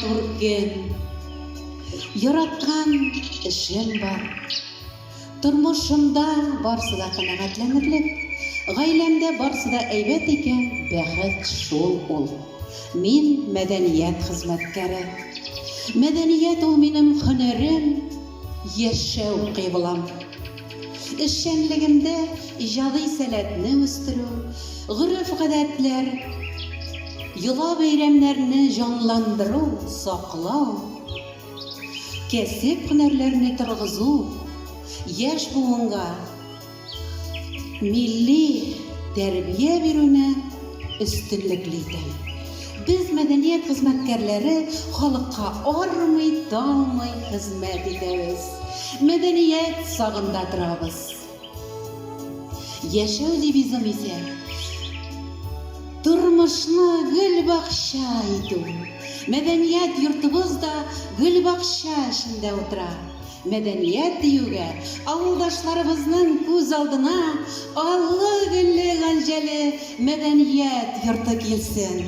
матур көн. Яраткан эшем бар. Тормышымда барсы да канәгатьләнерлек. Гаиләмдә барсы да әйбәт икән, бәхет шул ул. Мин мәдәният хезмәткәре. Мәдәният ул минем һөнәрем, яшәү кыйблам. Эшчәнлегемдә иҗади сәләтне үстерү, гореф-гадәтләр, йола бәйрәмнәрне җанландыру, саклау, кәсеп һөнәрләрне торгызу, яшь буынга милли тәрбия бирүне өстенлекле итәм. Без мәдәният хезмәткәрләре халыкка армый-талмый хезмәт итәбез. Мәдәният сагында торабыз. Яшәү девизым исә тормышны гөлбакча итү. Мәдәният йортыбызда гөлбакча эчендә утыра. Мәдәният диюгә авылдашларыбызның күз алдына аллы-гөлле ганҗәле мәдәният йорты килсен.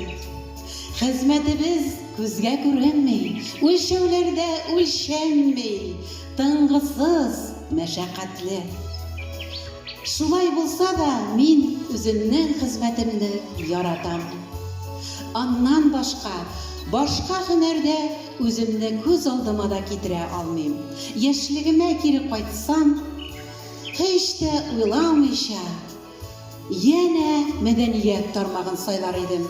Хезмәтебез күзгә күренми, үлчәүләрдә үлчәнми, тынгысыз, мәшәкатьле. Шулай булса да, мин үземнең хезмәтемне яратам. Аннан башка һөнәрдә үземне күз алдыма да китерә алмыйм. Яшьлегемә кире кайтсам, һич тә уйламыйча, янә мәдәният тармагын сайлар идем.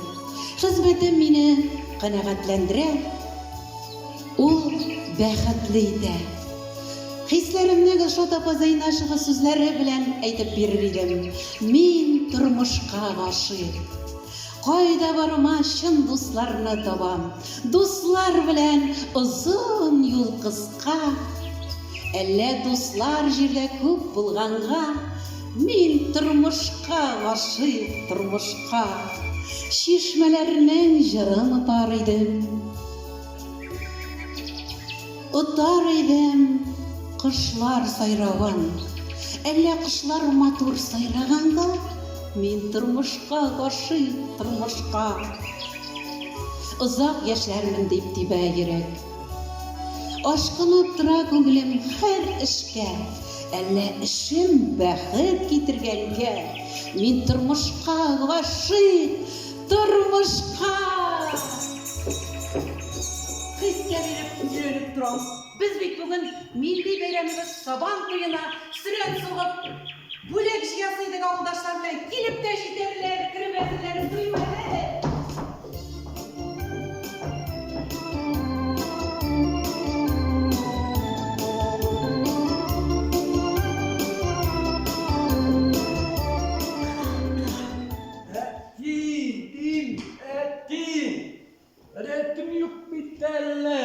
Хезмәтем мине канәгатьләндерә, ул бәхетле итә. Хисләремне Гөлшат апа Зәйнәшева сүзләре белән әйтеп бирер идем. Мин тормышка гашыйк. Кайда барма чын дусларны табам. Дуслар белән озын юл кыска. Әллә дуслар җирдә күп булганга, мин тормышка гашыйк, тормышка. Чишмәләрнең җырын отар идем. Отар идем кышлар сайравын. Әллә кышлар матур сайраганда, мин тормышка гашыйк, тормышка. Озак яшәрмен дип тибә йөрәк. Ашкынып тора күңелем һәр эшкә. Әллә эшем бәхет китергәнгә, мин тормышка гашыйк, тормышка. Хискә биреп торам. Без бит бүген милли бәйрәмебез Сабан туена сүрәт сугып, бүләк җыясыйдык авылдашлар белән килеп тә җитәрләр, кермәселәр туймады. Рәтім юк бит әлі.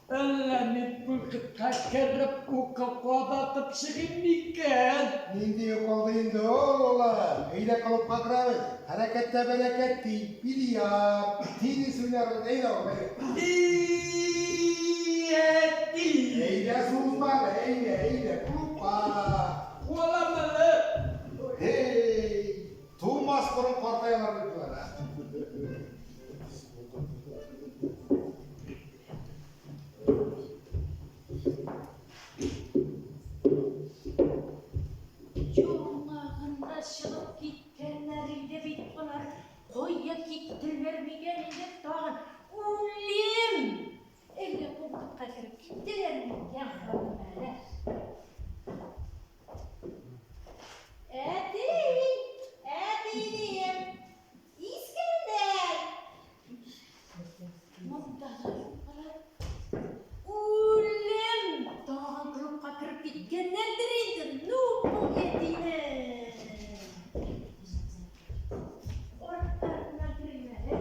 Әлі мен күлкітқа кіріп қадатып шығайын мекен. Нинди юқалды инде ола. Әйдә клубка кірабыз. Харакәттә бәрәкәт ти, бильярд, теннис уйнарбыз. Әйдә ул. Әйдә сузма, әйдә клубка. Оламалы. Тумас бұрын қартайлар бит бар. Жоңағында шығып кеткенлер үйде бит бұлар. Қойя кеттілер меген енді тағын. Өлем! Әлі қолқытқа кіріп кеттілер меген ғалымәрі. Әти дейім. Искендер! Мұндағы жоққалар. Өлем! Тағын клубқа кіріп кеткенлердір енді. Ну, бұл етіне. Ортарына кірмәлі.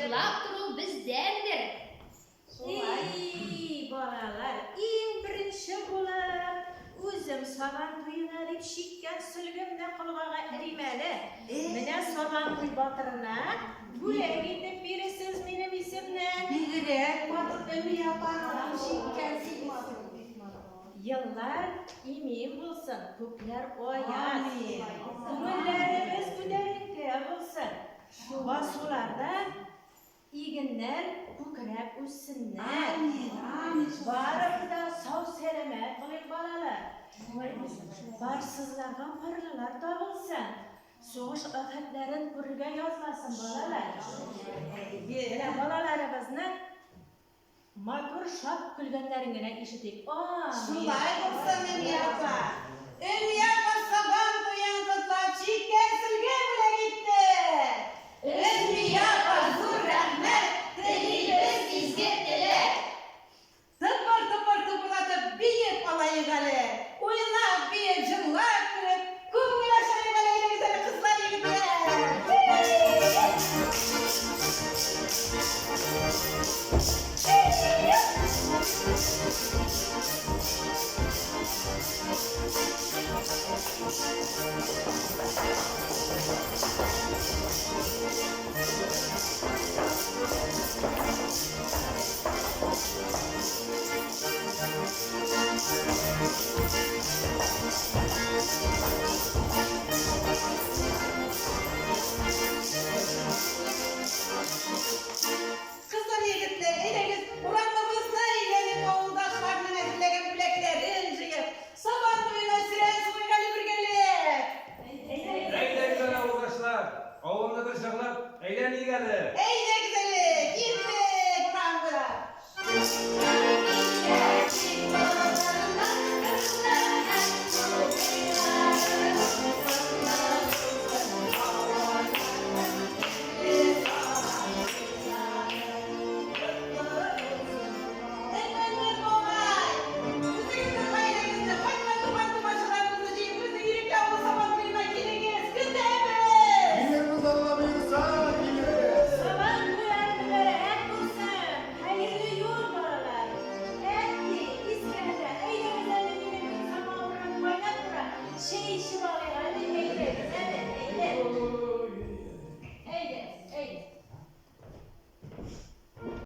ayblap turup bizdendir. Ey balalar, eng birinchi bo'lib o'zim saban to'yina deb shikkan silgimni qilg'aga irimali. Mana saban to'y botirini bo'lak etib berasiz mening isimdan. Bildirek, botirni yapan şikkan Yıllar emin bo'lsin, ko'klar oyat. Ko'ngillarimiz ko'tarinki bo'lsin. Va sularda eginlar ko'krab o'ssinlar. Barida sog' salomat qiling bolalar. Barsizlarga parlalar topilsin. So'g'ish ofatlarin burga yozmasin bolalar. Mana bolalarimizni motor shod kulganlaringni eshiting. Şulay olsun Emiyapa. Emiyapa saban duyan kızlar çikken silge bile gitti. Emiyapa zur rahmet. Dilimiz izgettiler. Tıpır tıpır tıpırlatıp bir yep alayı gale. Oynap bir cırlar kırıp. Kumgul aşağıya gale yine güzel kızlar yigitler. Kızlar yigitler, eyleniz uğranmamızla eğlenin oğuldaşlarının edilegen bileklerin jıyıp saban duyuna siren suygalı bir gelip. Eyle güzel avukatlar. Oğulda bir şaklar. Eyle iyi geldi. Eyle güzeli, gittik uğrandı. Efendim olay. Bizi götürme eylenizi, bakma duman dumaşılarınızı ciyip bizi yürük yavru saban duyuna geliniz. Gündemiz. Bilirimiz anlamıyorsa biliriz. Saban to'yarmilari haq bo'lsin. Xayrli yo'l bolalar. Ati, iskanda, ayda bizlarni samovirini o'ynab turib, şey ishib